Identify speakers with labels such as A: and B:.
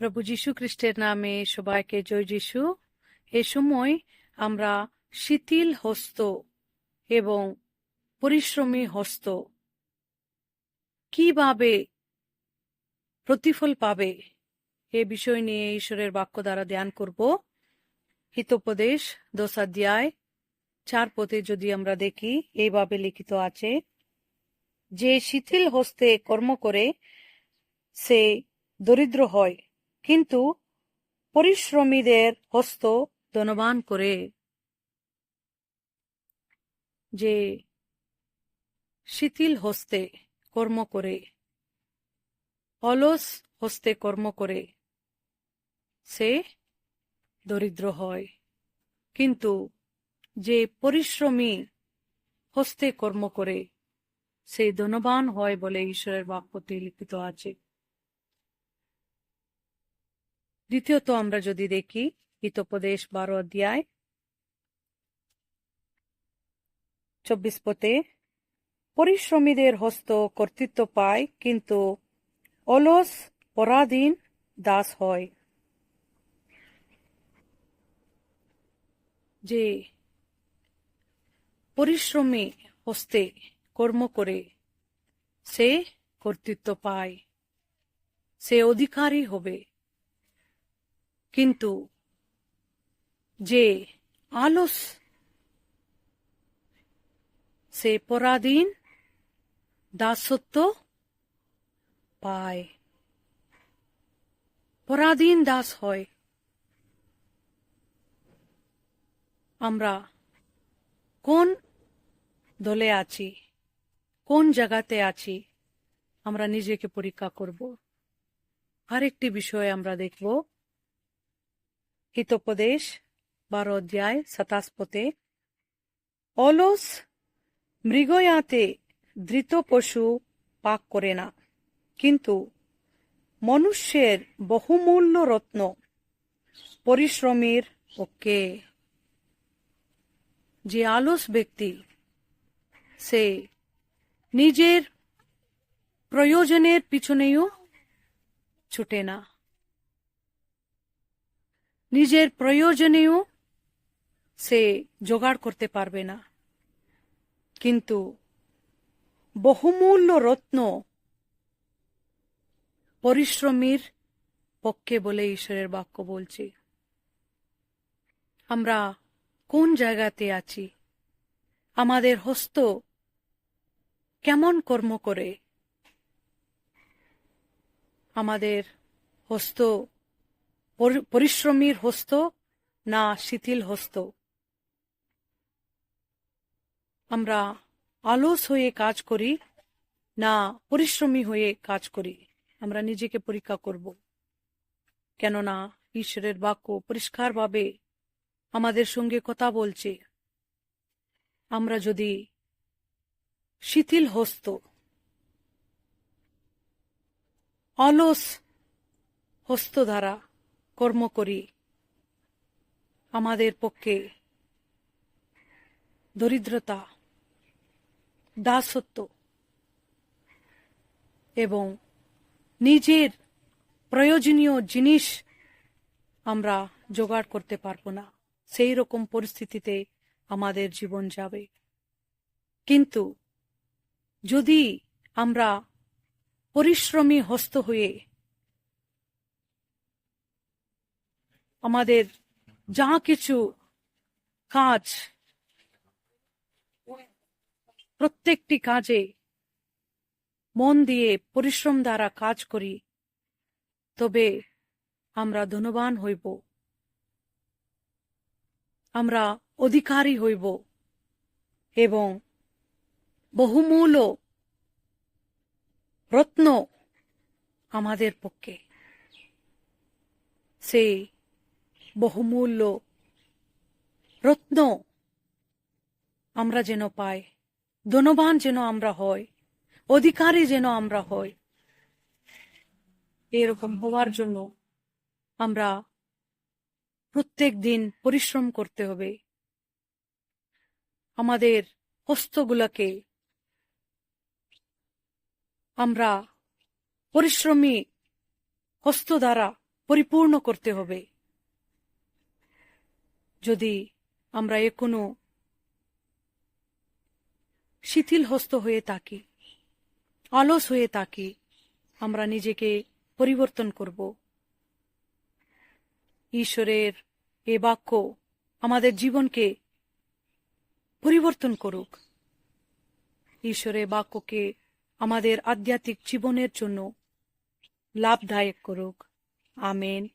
A: প্রভু যীশু খ্রিস্টের নামে সবাইকে জয় যীশু। এ সময় আমরা শিথিল হস্ত এবং পরিশ্রমী হস্ত কিভাবে প্রতিফল পাবে এ বিষয় নিয়ে ঈশ্বরের বাক্য দ্বারা ধ্যান করব। হিতোপদেশ 10 অধ্যায় 4 পদে যদি আমরা দেখি, এইভাবে লিখিত আছে, যে শিথিল হস্তে কর্ম করে সে দরিদ্র হয়, কিন্তু পরিশ্রমীদের হস্ত ধনবান করে। যে শিথিল হস্তে কর্ম করে, অলস হস্তে কর্ম করে সে দরিদ্র হয়, কিন্তু যে পরিশ্রমী হস্তে কর্ম করে সে ধনবান হয় বলে ঈশ্বরের বাক্যতে লিখিত আছে। দ্বিতীয়ত আমরা যদি দেখি হিতোপদেশ 12 অধ্যায় 24 পদে, পরিশ্রমীদের হস্ত কর্তৃত্ব পায়, কিন্তু অলস পরাধীন দাস হয়। যে পরিশ্রমী হস্তে কর্ম করে সে কর্তৃত্ব পায়, সে অধিকারী হবে, কিন্তু যে আলস সে পরাধীন দাসত্ব পায়, পরাধীন দাস হয়। আমরা কোন দলে আছি, কোন জায়গাতে আছি, আমরা নিজেকে পরীক্ষা করব। আরেকটি বিষয় আমরা দেখব, হিতোপদেশ 12 অধ্যায় 27 পদে, অলস মৃগয়াতে ধৃত পশু পাক করে না, কিন্তু মনুষ্যের বহুমূল্য রত্ন পরিশ্রমীর পক্ষে। যে আলস ব্যক্তি সে নিজের প্রয়োজনের পিছনেও ছুটে না, নিজের প্রয়োজনেও সে জোগাড় করতে পারবে না, কিন্তু বহুমূল্য রত্ন পরিশ্রমীর পক্ষে বলে ঈশ্বরের বাক্য বলছে। আমরা কোন জায়গাতে আছি, আমাদের হস্ত কেমন কর্ম করে, আমাদের হস্ত পরিশ্রমীর হস্ত না শিথিল হস্ত? আমরা আলস হয়ে কাজ করি না পরিশ্রমী হয়ে কাজ করি? আমরা নিজেকে পরীক্ষা করব, কেননা ঈশ্বরের বাক্য পরিষ্কারভাবে আমাদের সঙ্গে কথা বলছে। আমরা যদি শিথিল হস্ত অলস হস্ত দ্বারা কর্ম করি, আমাদের পক্ষে দরিদ্রতা, দাসত্ব এবং নিজের প্রয়োজনীয় জিনিস আমরা জোগাড় করতে পারব না। সেই রকম পরিস্থিতিতে আমাদের জীবন যাবে। কিন্তু যদি আমরা পরিশ্রমী হস্ত হয়ে আমাদের যা কিছু কাজ, প্রত্যেকটি কাজে মন দিয়ে পরিশ্রম দ্বারা কাজ করি, তবে আমরা ধনবান হইব, আমরা অধিকারী হইব এবং বহুমূল্য রত্ন আমাদের পক্ষে। সেই বহুমূল্য রত্ন আমরা যেন পাই, ধনবান যেন আমরা হই, অধিকারী যেন আমরা হই। এরকম হওয়ার জন্য আমরা প্রত্যেক দিন পরিশ্রম করতে হবে। আমাদের হস্তগুলোকে আমরা পরিশ্রমী হস্ত দ্বারা পরিপূর্ণ করতে হবে। যদি আমরা এখনো শিথিল হস্ত হয়ে থাকি, অলস হয়ে থাকি, আমরা নিজেকে পরিবর্তন করব। ঈশ্বরের এ বাক্য আমাদের জীবনকে পরিবর্তন করুক। ঈশ্বরের বাক্যকে আমাদের আধ্যাত্মিক জীবনের জন্য লাভদায়ক করুক। আমেন।